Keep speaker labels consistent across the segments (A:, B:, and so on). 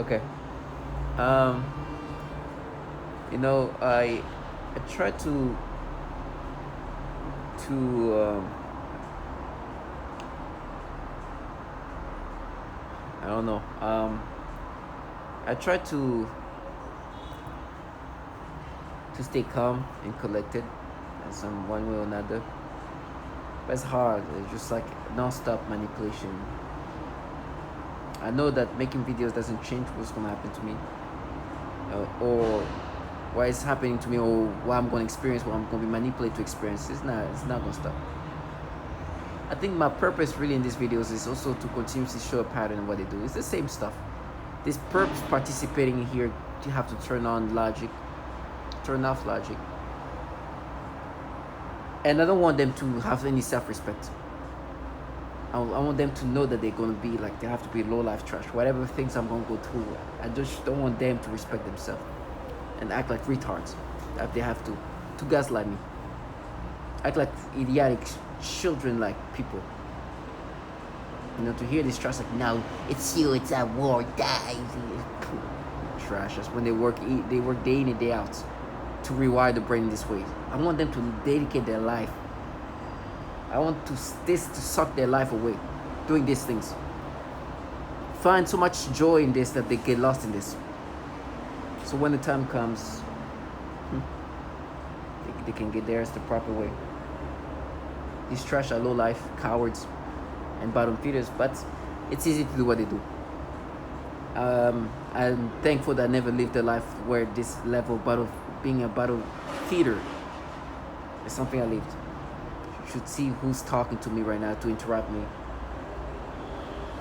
A: Okay. Um, I try to I don't know. I try to stay calm and collected, in some one way or another. But it's hard. It's just like non-stop manipulation. I know that making videos doesn't change what's gonna happen to me, or what is happening to me, or what I'm gonna experience, what I'm gonna be manipulated to experience. It's not gonna stop. I think my purpose really in these videos is also to continuously show a pattern of what they do. It's the same stuff. These perps participating here, you have to turn on logic, turn off logic. And I don't want them to have any self-respect. I want them to know that they're going to be like, they have to be low life trash. Whatever things I'm going to go through, I just don't want them to respect themselves and act like retards if they have to gaslight me. Act like idiotic children, like people. To hear this trash like, no, it's you, it's a war, die. Trash. That's when they work day in and day out to rewire the brain this way. I want them to dedicate their life. I want this to suck their life away, doing these things. Find so much joy in this that they get lost in this. So when the time comes, they can get theirs the proper way. These trash are low life, cowards, and bottom feeders, but it's easy to do what they do. I'm thankful that I never lived a life where this level of being a bottom feeder is something I lived. You should see who's talking to me right now to interrupt me.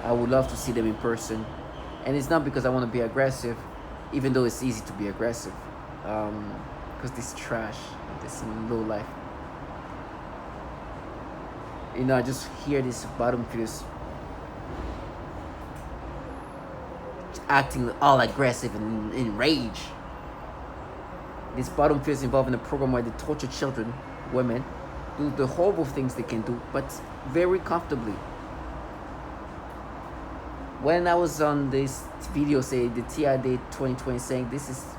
A: I would love to see them in person. And it's not because I want to be aggressive, even though it's easy to be aggressive. Because this trash, this low life. I just hear this bottom feeders acting all aggressive and enraged. These bottom feeders involved in a program where they torture children, women, do the horrible things they can do, but very comfortably. When I was on this video, say the TI Day 2020, saying this is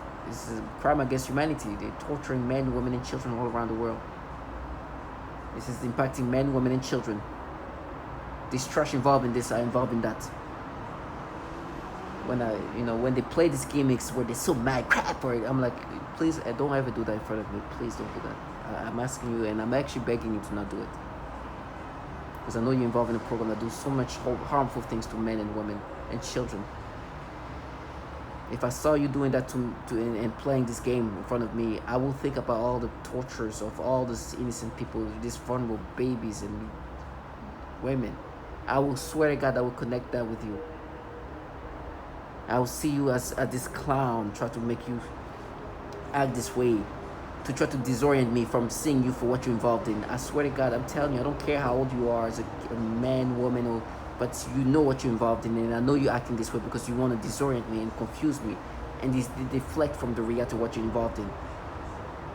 A: a crime against humanity, they're torturing men, women, and children all around the world. This is impacting men, women, and children. This trash involved in this are involved in that. When they play these gimmicks where they're so mad, crap for it, I'm like, please, don't ever do that in front of me. Please don't do that. I'm asking you, and I'm actually begging you to not do it. Because I know you're involved in a program that does so much harmful things to men and women and children. If I saw you doing that and playing this game in front of me, I will think about all the tortures of all these innocent people, these vulnerable babies and women. I will swear to God, I will connect that with you. I will see you as this clown, try to make you act this way, to try to disorient me from seeing you for what you're involved in. I swear to God, I'm telling you, I don't care how old you are as a man, woman, but you know what you're involved in, and I know you're acting this way because you want to disorient me and confuse me and deflect from the reality of what you're involved in.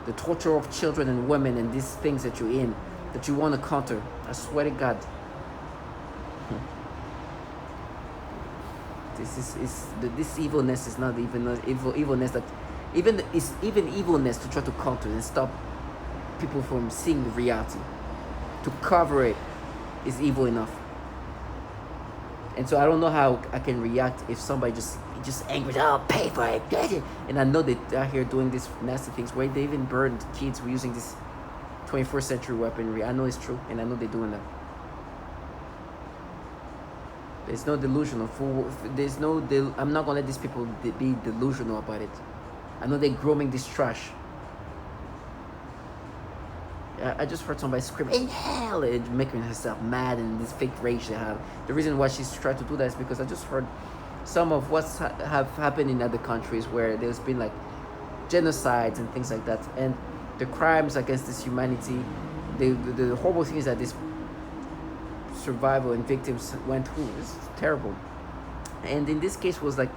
A: The torture of children and women and these things that you're in, that you want to counter. I swear to God. This evilness is not even evilness that even evilness to try to counter and stop people from seeing the reality. To cover it is evil enough. And so I don't know how I can react if somebody just angry, oh, pay for it, get it. And I know they are here doing these nasty things where they even burned kids for using this 21st century weaponry. I know it's true, and I know they're doing that. There's no delusional. I'm not gonna let these people be delusional about it. I know they're grooming this trash. I just heard somebody scream, in hell, and making herself mad and this fake rage they have. The reason why she's trying to do that is because I just heard some of what's have happened in other countries where there's been like genocides and things like that, and the crimes against this humanity, the horrible things that this survival and victims went through is terrible. And in this case was like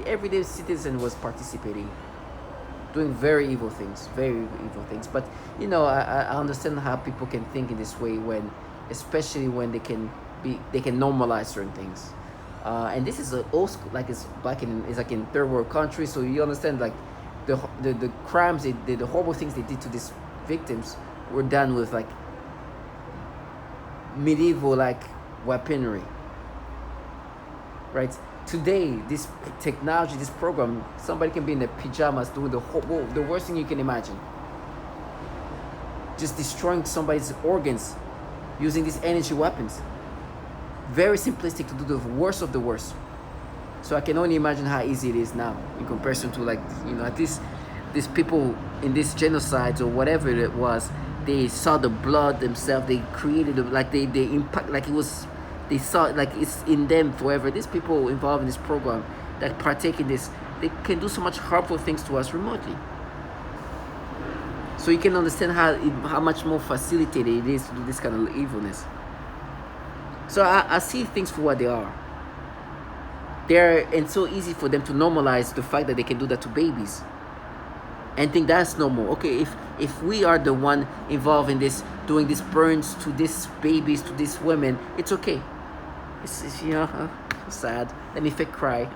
A: everyday citizen was participating, doing very evil things. But I understand how people can think in this way, when especially when they can normalize certain things. And this is a old school, like it's back in, it's like in third world countries, so you understand like the crimes the horrible things they did to these victims were done with like medieval like weaponry, right? Today, this technology, this program, somebody can be in their pajamas doing the worst thing you can imagine, just destroying somebody's organs using these energy weapons. Very simplistic to do the worst of the worst. So I can only imagine how easy it is now in comparison to, like, you know, at least these people in these genocides or whatever it was, they saw the blood themselves, they created it, like they impact, like it was, they saw it, like it's in them forever. These people involved in this program that partake in this, they can do so much harmful things to us remotely. So you can understand how much more facilitated it is to do this kind of evilness. So I see things for what they are. And so easy for them to normalize the fact that they can do that to babies and think that's normal. Okay, if we are the one involved in this, doing these burns to these babies, to these women, it's okay. It's you know, sad. Let me fake cry.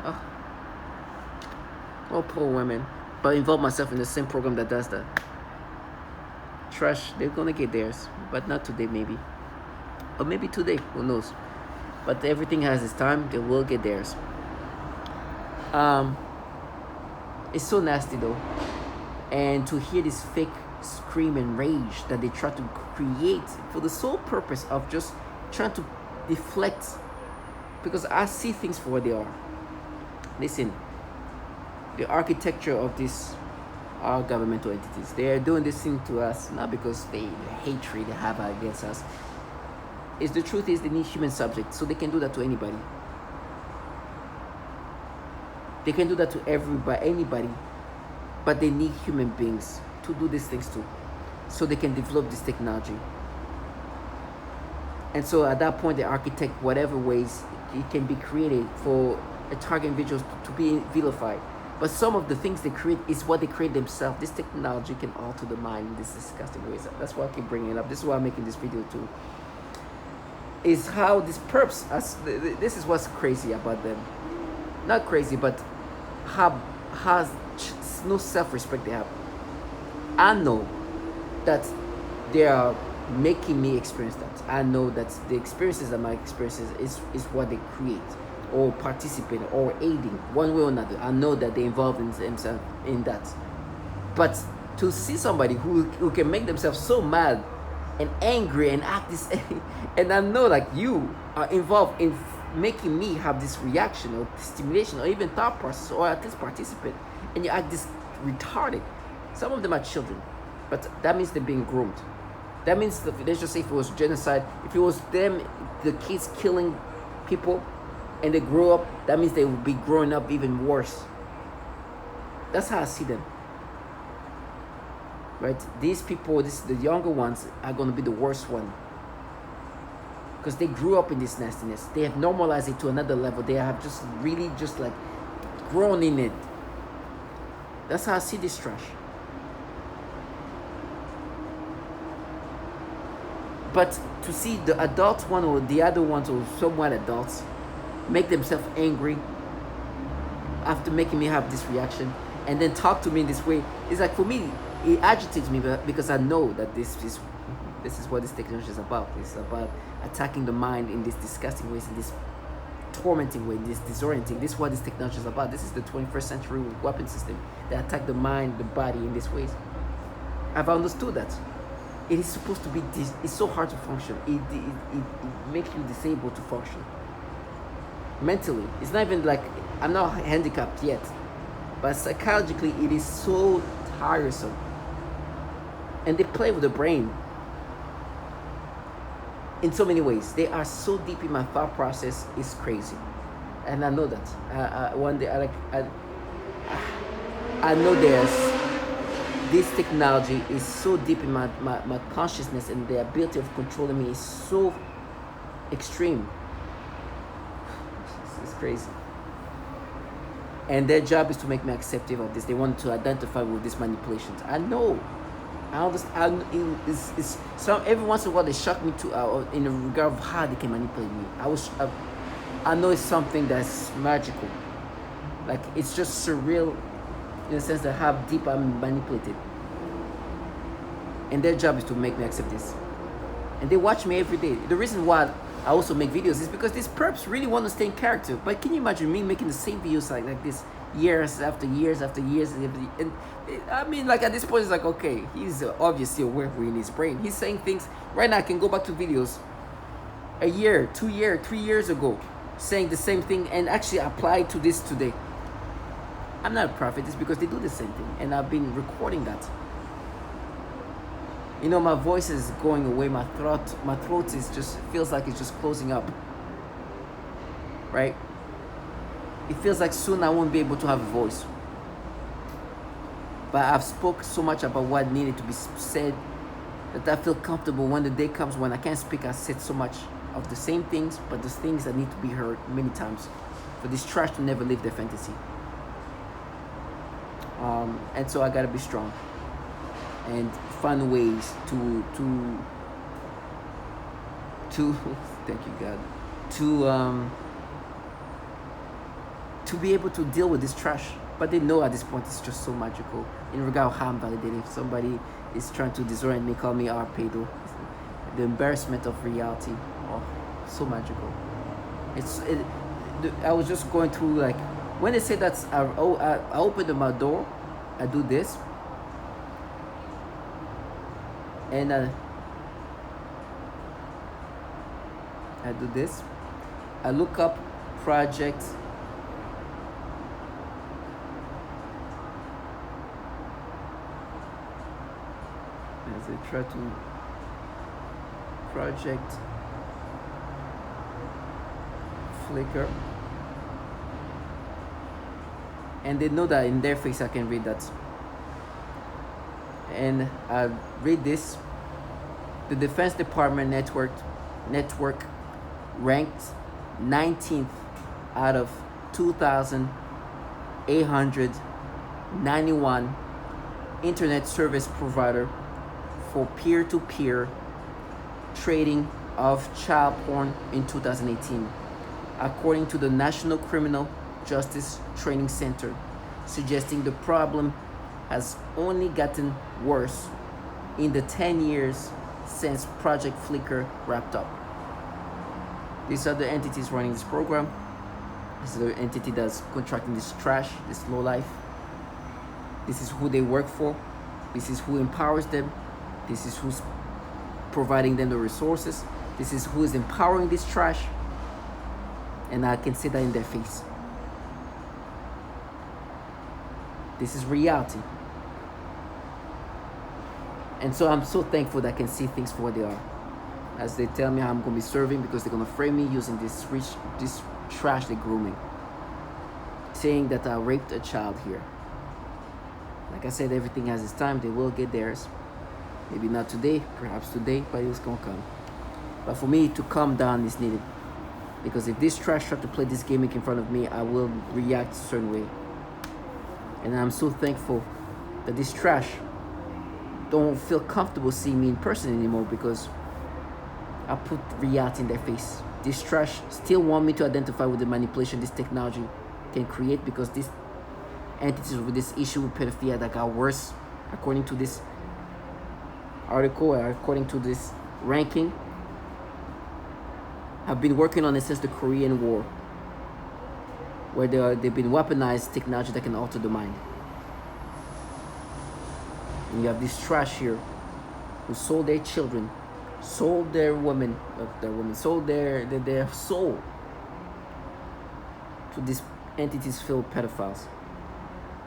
A: Oh, poor women. But involve myself in the same program that does that. Trash, they're gonna get theirs, but not today maybe. Or maybe today, who knows. But everything has its time, they will get theirs. It's so nasty though. And to hear this fake scream and rage that they try to create for the sole purpose of just trying to deflect, because I see things for what they are. Listen, the architecture of these are governmental entities. They are doing this thing to us not because the hatred they have against us. Is the truth is they need human subjects, so they can do that to anybody. They can do that to anybody, but they need human beings to do these things too, so they can develop this technology. And so at that point, they architect whatever ways it can be created for a target individual to be vilified. But some of the things they create is what they create themselves. This technology can alter the mind in these disgusting ways. That's why I keep bringing it up. This is why I'm making this video too. Is how these perps, this is what's crazy about them. Not crazy, but has no self-respect they have. I know that they are making me experience that. I know that the experiences that my experiences is what they create or participate or aiding one way or another. I know that they involve themselves in that. But to see somebody who can make themselves so mad and angry and act this and I know like you are involved in making me have this reaction or stimulation or even thought process or at least participate, and you act this retarded. Some of them are children, but that means they're being groomed. That means that, let's just say if it was genocide, if it was them, the kids killing people and they grow up, that means they would be growing up even worse. That's how I see them. Right? These people, the younger ones, are going to be the worst one. Because they grew up in this nastiness. They have normalized it to another level. They have just really just like grown in it. That's how I see this trash. But to see the adult one or the other ones or somewhat adults make themselves angry after making me have this reaction and then talk to me in this way, it's like, for me, it agitates me because I know that this is what this technology is about. It's about attacking the mind in these disgusting ways, in this tormenting way, in this disorienting. This is what this technology is about. This is the 21st century weapon system that attack the mind, the body in these ways. I've understood that. It is supposed to be this. It's so hard to function. It makes you disabled to function mentally. It's not even like I'm not handicapped yet, but psychologically it is so tiresome. And they play with the brain in so many ways. They are so deep in my thought process. It's crazy, and I know that. One day, I know this technology is so deep in my consciousness, and the ability of controlling me is so extreme. It's crazy. And their job is to make me accepting of this. They want to identify with these manipulations. I know. I understand. It's some every once in a while they shock me to in regard of how they can manipulate me. I know it's something that's magical. Like, it's just surreal in the sense that how deep I'm manipulated. And their job is to make me accept this. And they watch me every day. The reason why I also make videos is because these perps really want to stay in character. But can you imagine me making the same videos like this years after years after years? And I mean, like, at this point, it's like, okay, he's obviously aware in his brain. He's saying things. Right now, I can go back to videos a year, 2 years, 3 years ago, saying the same thing and actually apply to this today. I'm not a prophet. It's because they do the same thing. And I've been recording that. You know, my voice is going away. My throat is just, feels like it's just closing up. Right? It feels like soon I won't be able to have a voice. But I've spoke so much about what needed to be said that I feel comfortable when the day comes when I can't speak. I said so much of the same things, but the things that need to be heard many times for this trash to never leave their fantasy. And so I gotta be strong and find ways to thank you, God, to be able to deal with this trash. But they know at this point it's just so magical in regard to how I'm validated. If somebody is trying to disorient me, call me Arpedo, the embarrassment of reality. Oh, so magical. I was just going through, like, when they say that I open my door, I do this, and I do this. I look up project as I try to project Flickr, and they know that in their face I can read that. And I read this. The Defense Department network ranked 19th out of 2,891 internet service provider for peer-to-peer trading of child porn in 2018, according to the National Criminal Justice Training Center, suggesting the problem has only gotten worse in the 10 years since Project Flickr wrapped up. These are the entities running this program. This is the entity that's contracting this trash, this low life. This is who they work for. This is who empowers them. This is who's providing them the resources. This is who is empowering this trash. And I can say that in their face. This is reality. And so I'm so thankful that I can see things for what they are. As they tell me how I'm going to be serving, because they're going to frame me using this trash they're grooming. Saying that I raped a child here. Like I said, everything has its time. They will get theirs. Maybe not today, perhaps today, but it's going to come. But for me to calm down is needed. Because if this trash tries to play this gimmick in front of me, I will react a certain way. And I'm so thankful that this trash don't feel comfortable seeing me in person anymore, because I put reality in their face. This trash still want me to identify with the manipulation this technology can create, because these entities with this issue with pedophilia that got worse, according to this article, or according to this ranking, have been working on it since the Korean War, where they've been weaponized technology that can alter the mind. And you have this trash here who sold their children, sold their women, sold their soul to these entities filled pedophiles,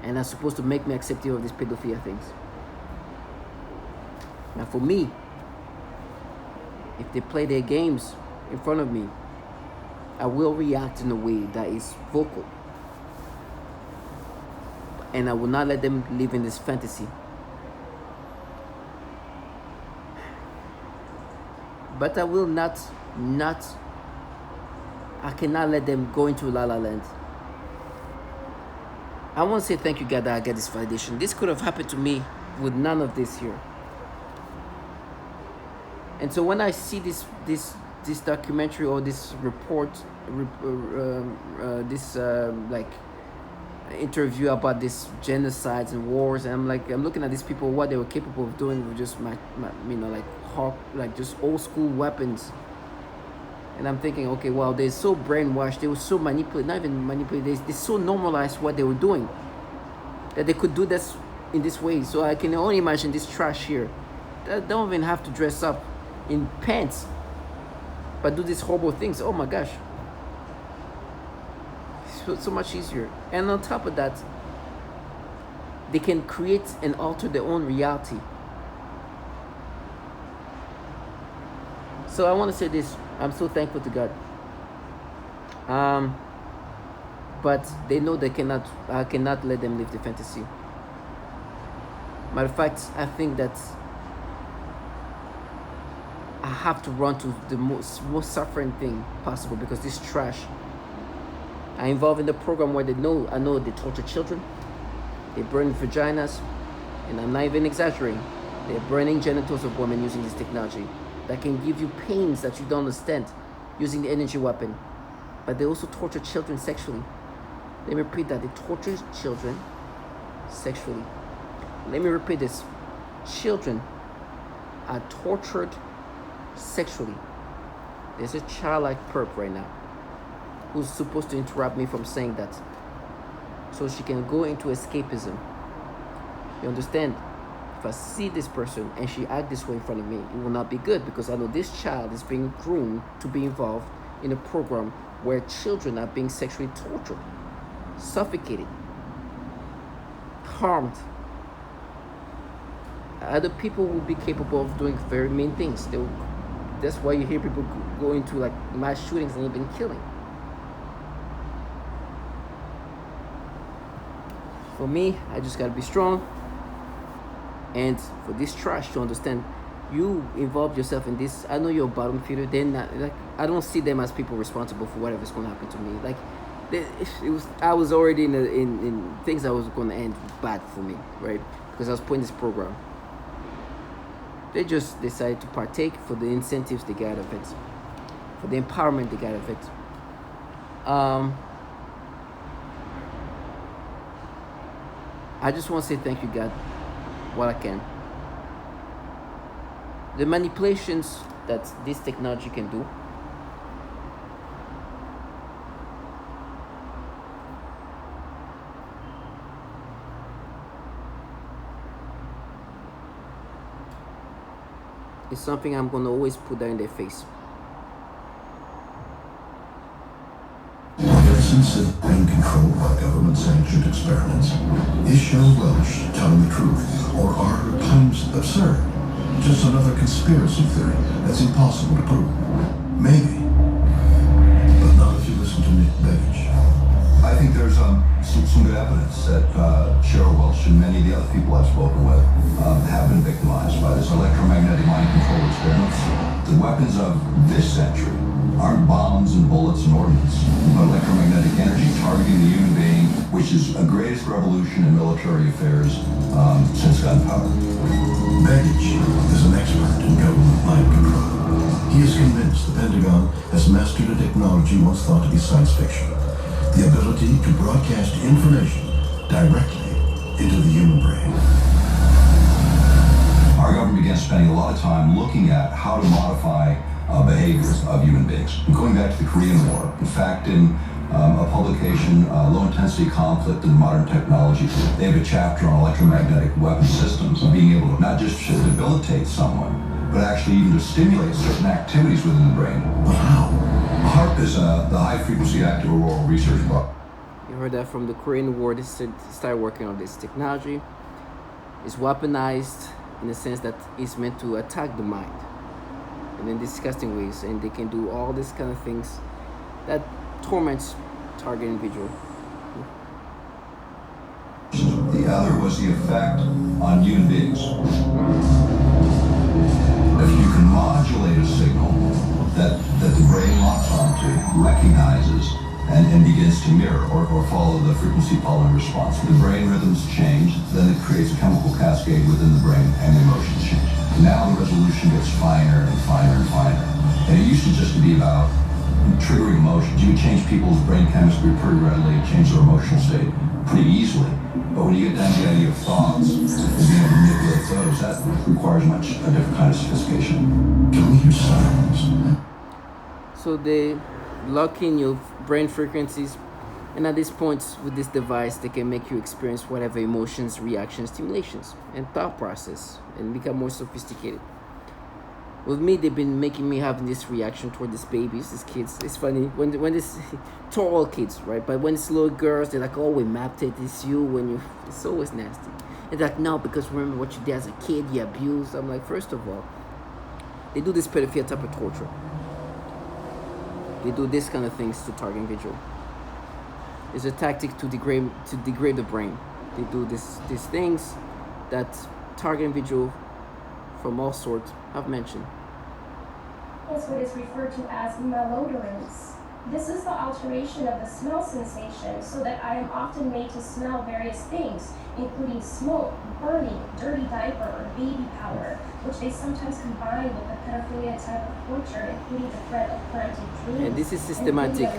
A: and are supposed to make me accepting of these pedophilia things. Now for me, if they play their games in front of me, I will react in a way that is vocal, and I will not let them live in this fantasy. But I will not, I cannot let them go into La La Land. I want to say thank you, God, that I get this validation. This could have happened to me with none of this here. And so when I see this this documentary or this report, this like interview about this genocides and wars, and I'm looking at these people, what they were capable of doing with just like just old school weapons. And I'm thinking, okay, well, they're so brainwashed, they were so manipulated, not even manipulated, they so normalized what they were doing that they could do this in this way. So I can only imagine this trash here. They don't even have to dress up in pants, but do these horrible things. Oh my gosh. So much easier. And on top of that, they can create and alter their own reality. So I want to say this, I'm so thankful to God. But they know I cannot let them live the fantasy. Matter of fact, I think that I have to run to the most suffering thing possible, because this trash. I involved in the program where I know they torture children, they burn vaginas, and I'm not even exaggerating. They're burning genitals of women using this technology that can give you pains that you don't understand, using the energy weapon. But they also torture children sexually. Let me repeat that. They torture children sexually. Let me repeat this. Children are tortured sexually. There's a child like perp right now who's supposed to interrupt me from saying that, so she can go into escapism. You understand? If I see this person and she act this way in front of me, it will not be good, because I know this child is being groomed to be involved in a program where children are being sexually tortured, suffocated, harmed. Other people will be capable of doing very mean things. That's why you hear people go into like mass shootings and even killing. For me, I just gotta be strong. And for this trash to understand, you involved yourself in this. I know you're a bottom feeder. They're not, like, I don't see them as people responsible for whatever's gonna happen to me. Like, I was already in things that was gonna end bad for me, right? Because I was putting this program. They just decided to partake for the incentives they get out of it, for the empowerment they get out of it. I just want to say thank you, God, what I can. The manipulations that this technology can do, is something I'm going to always put that in their face.
B: Since it being controlled by government-sanctioned experiments, is Cheryl Welch telling the truth, or are her claims absurd? Just another conspiracy theory that's impossible to prove? Maybe, but not if you listen to Nick Begich.
C: I think there's some good evidence that Cheryl Welch and many of the other people I've spoken with have been victimized by this electromagnetic mind control experiments. The weapons of this century aren't bombs and bullets and ordnance, but electromagnetic energy targeting the human being, which is the greatest revolution in military affairs since gunpowder.
B: Begich is an expert in government mind control. He is convinced the Pentagon has mastered a technology once thought to be science fiction. The ability to broadcast information directly into the human brain.
C: Our government began spending a lot of time looking at how to modify behaviors of human beings. Going back to the Korean War, in fact, in a publication, Low-Intensity Conflict in Modern Technology, they have a chapter on electromagnetic weapon systems, being able to not just to debilitate someone, but actually even to stimulate certain activities within the brain.
B: Wow.
C: HAARP is the High-Frequency Active Auroral Research Block.
A: You heard that from the Korean War. They started working on this technology. It's weaponized in the sense that it's meant to attack the mind and in disgusting ways, and they can do all these kind of things that torments target individual.
C: The other was the effect on human beings. If you can modulate a signal that the brain locks onto, recognizes, and begins to mirror or follow the frequency following response, the brain rhythms change, then it creates a chemical cascade within the brain and the emotions change. Now the resolution gets finer and finer and finer. And it used to just be about triggering emotions. You would change people's brain chemistry pretty readily, change their emotional state pretty easily. But when you get down to the idea of thoughts and being able to manipulate those, that requires a different kind of sophistication.
B: Can we hear sounds?
A: So they lock in your brain frequencies, and at this point with this device they can make you experience whatever emotions, reactions, stimulations, and thought process, and become more sophisticated. With me, they've been making me having this reaction toward these babies, these kids. It's funny when this tall kids, right? But when it's little girls, they're like, "Oh, we mapped it. It's you." When you, it's always nasty. It's like, no, because remember what you did as a kid, you abused. I'm like, first of all, they do this pedophilia type of torture. They do this kind of things to target individual. It's a tactic to degrade the brain. They do these things that target individual from all sorts I've mentioned.
D: Is what is referred to as malodorance. This is the alteration of the smell sensation so that I am often made to smell various things, including smoke, burning, dirty diaper, or baby powder, which they sometimes combine with the pedophilia type of torture, including the threat of planted dreams.
A: And this is systematic.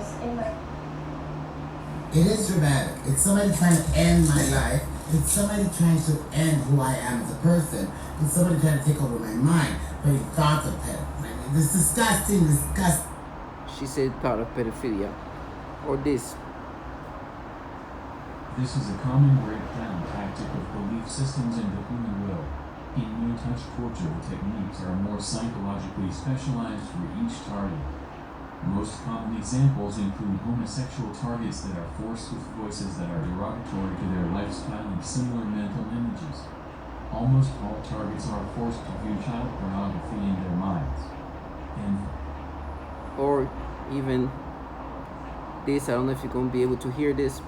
E: It is dramatic. It's somebody trying to end my life. It's somebody trying to end who I am as a person. It's somebody trying to take over my mind. But he thought of pedophilia. It's disgusting, disgusting.
A: She said part of pedophilia. Or this.
F: This is a common breakdown tactic of belief systems and the human will. In no-touch torture, the techniques are more psychologically specialized for each target. Most common examples include homosexual targets that are forced with voices that are derogatory to their lifestyle and similar mental images. Almost all targets are forced to view child pornography in their minds.
A: Or even this, I don't know if you're going to be able to hear this.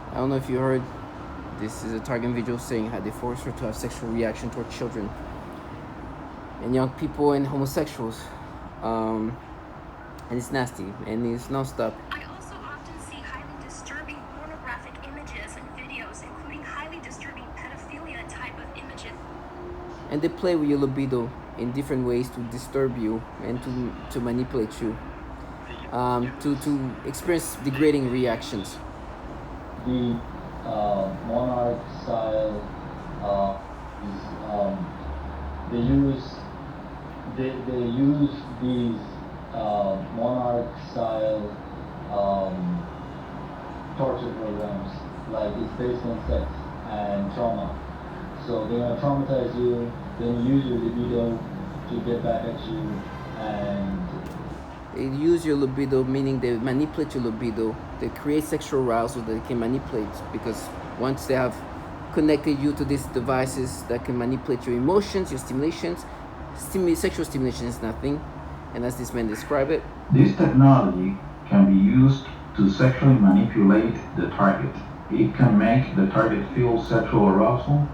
A: I don't know if you heard, this is a target individual saying how they force her to have sexual reaction toward children and young people and homosexuals. And it's nasty and it's non-stop.
D: I also often see highly disturbing pornographic images and videos, including highly disturbing pedophilia type of images.
A: And they play with your libido in different ways to disturb you and to manipulate you, to experience degrading reactions.
G: The monarch style they use these monarch style torture programs, like it's based on sex and trauma. So they're gonna traumatize you, then use your libido to get back at you, and
A: they use your libido, meaning they manipulate your libido. They create sexual arousal that they can manipulate, because once they have connected you to these devices that can manipulate your emotions, your stimulations, sexual stimulation is nothing, and as this man described it.
H: This technology can be used to sexually manipulate the target. It can make the target feel sexual arousal.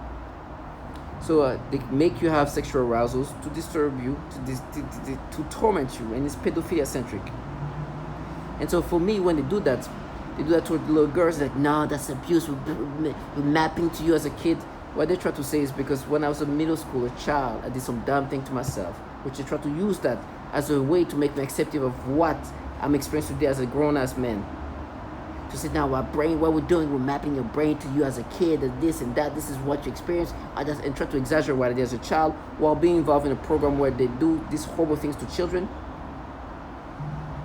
A: So they make you have sexual arousals to disturb you, to torment you, and it's pedophilia centric. And so for me, when they do that toward little girls, like, no, that's abuse, we're mapping to you as a kid. What they try to say is because when I was in middle school, a child, I did some dumb thing to myself, which they try to use that as a way to make me accepting of what I'm experiencing today as a grown-ass man. To say, now what we're doing, we're mapping your brain to you as a kid, and this and that, this is what you experience, and try to exaggerate what it is as a child, while being involved in a program where they do these horrible things to children.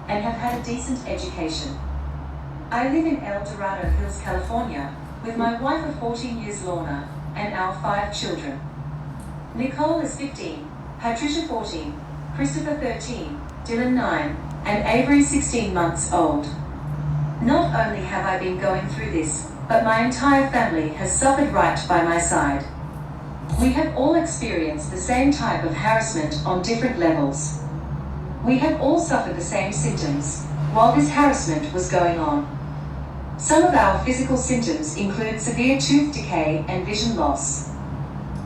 I: And have had a decent education. I live in El Dorado Hills, California, with my wife of 14 years, Lorna, and our 5 children. Nicole is 15, Patricia 14, Christopher 13, Dylan 9, and Avery 16 months old. Not only have I been going through this, but my entire family has suffered right by my side. We have all experienced the same type of harassment on different levels. We have all suffered the same symptoms while this harassment was going on. Some of our physical symptoms include severe tooth decay and vision loss,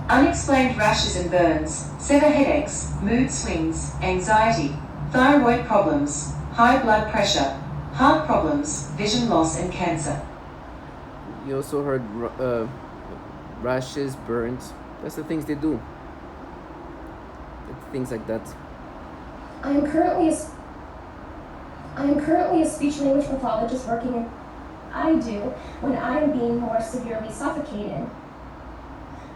I: unexplained rashes and burns, severe headaches, mood swings, anxiety, thyroid problems, high blood pressure, heart problems, vision loss, and cancer.
A: You also heard rashes, burns. That's the things they do. Things like that.
D: I am currently a speech language pathologist working in I do when I am being more severely suffocated.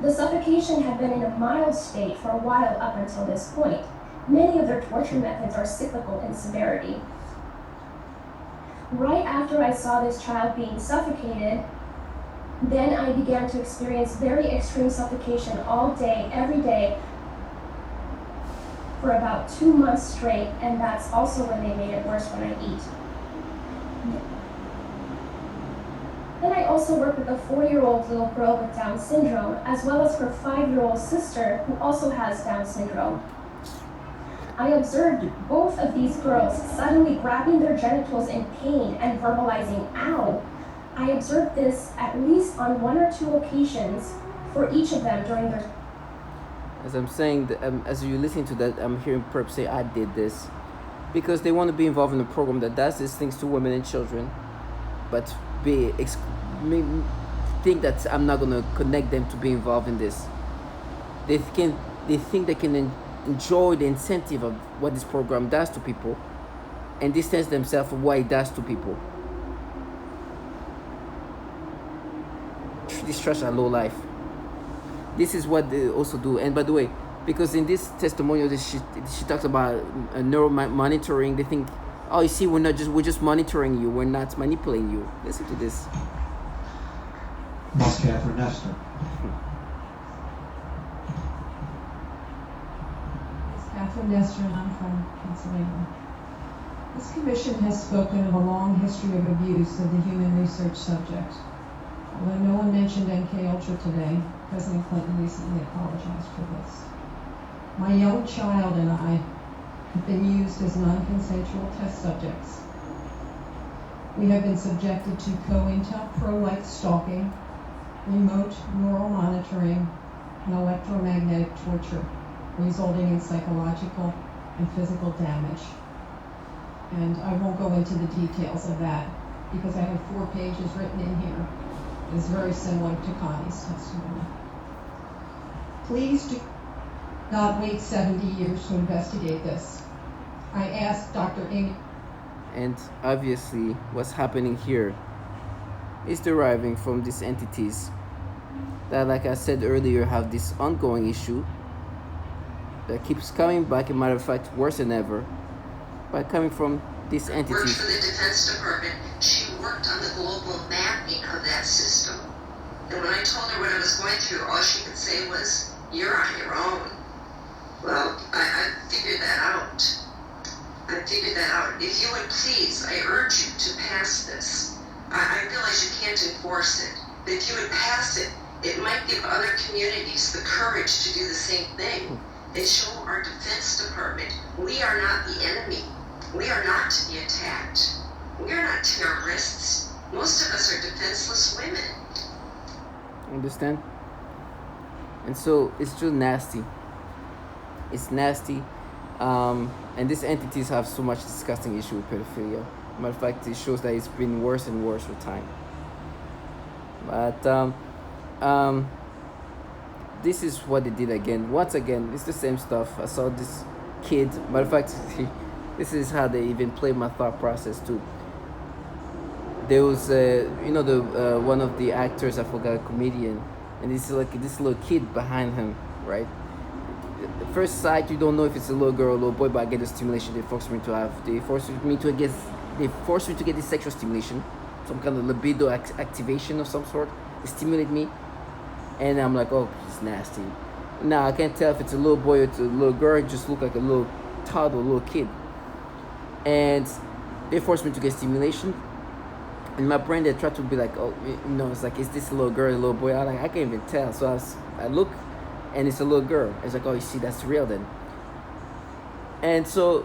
D: The suffocation had been in a mild state for a while up until this point. Many of their torture methods are cyclical in severity. Right after I saw this child being suffocated, then I began to experience very extreme suffocation all day, every day, for about 2 months straight, and that's also when they made it worse when I eat. Then I also work with a 4-year-old little girl with Down syndrome, as well as her 5-year-old sister, who also has Down syndrome. I observed both of these girls suddenly grabbing their genitals in pain and verbalizing, "ow." I observed this at least on 1 or 2 occasions for each of them during their...
A: As I'm saying, as you listen to that, I'm hearing perps say, "I did this," because they want to be involved in a program that does these things to women and children, but think that I'm not gonna connect them to be involved in this. They think they can enjoy the incentive of what this program does to people, and distance themselves from what it does to people. This trash are low life. This is what they also do. And by the way, because in this testimonial, she talks about neuro monitoring. They think, oh, you see, we're just monitoring you. We're not manipulating you. Listen to this.
J: Miss Catherine Nestor.
K: Miss Catherine Nestor, and I'm from Pennsylvania. This commission has spoken of a long history of abuse of the human research subject. Although no one mentioned MKUltra today, President Clinton recently apologized for this. My young child and I have been used as non-consensual test subjects. We have been subjected to COINTELPRO-like stalking, remote neural monitoring, and electromagnetic torture, resulting in psychological and physical damage. And I won't go into the details of that because I have 4 pages written in here. It's very similar to Connie's testimony. Please do not wait 70 years to investigate this. I asked Dr. Amy.
A: And obviously, what's happening here is deriving from these entities that, like I said earlier, have this ongoing issue that keeps coming back. As a matter of fact, worse than ever, by coming from these entities.
L: Worked for the Defense Department. She worked on the global mapping of that system. And when I told her what I was going through, all she could say was, "You're on your own." Well, I figured that out. If you would please, I urge you to pass this. I realize you can't enforce it, but if you would pass it, it might give other communities the courage to do the same thing and show our Defense Department we are not the enemy. We are not to be attacked. We are not terrorists. Most of us are defenseless women.
A: Understand? And so it's just nasty. It's nasty. And these entities have so much disgusting issue with pedophilia. Matter of fact, it shows that it's been worse and worse with time. But this is what they did again. Once again, it's the same stuff. I saw this kid. Matter of fact, this is how they even played my thought process too. There was, one of the actors, I forgot, a comedian, and this little kid behind him, right? At first sight, you don't know if it's a little girl or a little boy, but I get the stimulation they force me to have. They force me to get this sexual stimulation, some kind of libido activation of some sort. They stimulate me, and I'm like, oh, it's nasty. Now I can't tell if it's a little boy or it's a little girl. It just look like a little toddler, a little kid. And they forced me to get stimulation. in my brain they try to be like, oh, it's like, is this a little girl, a little boy? I can't even tell. So I look, and it's a little girl. It's like, oh, you see, that's real then. And so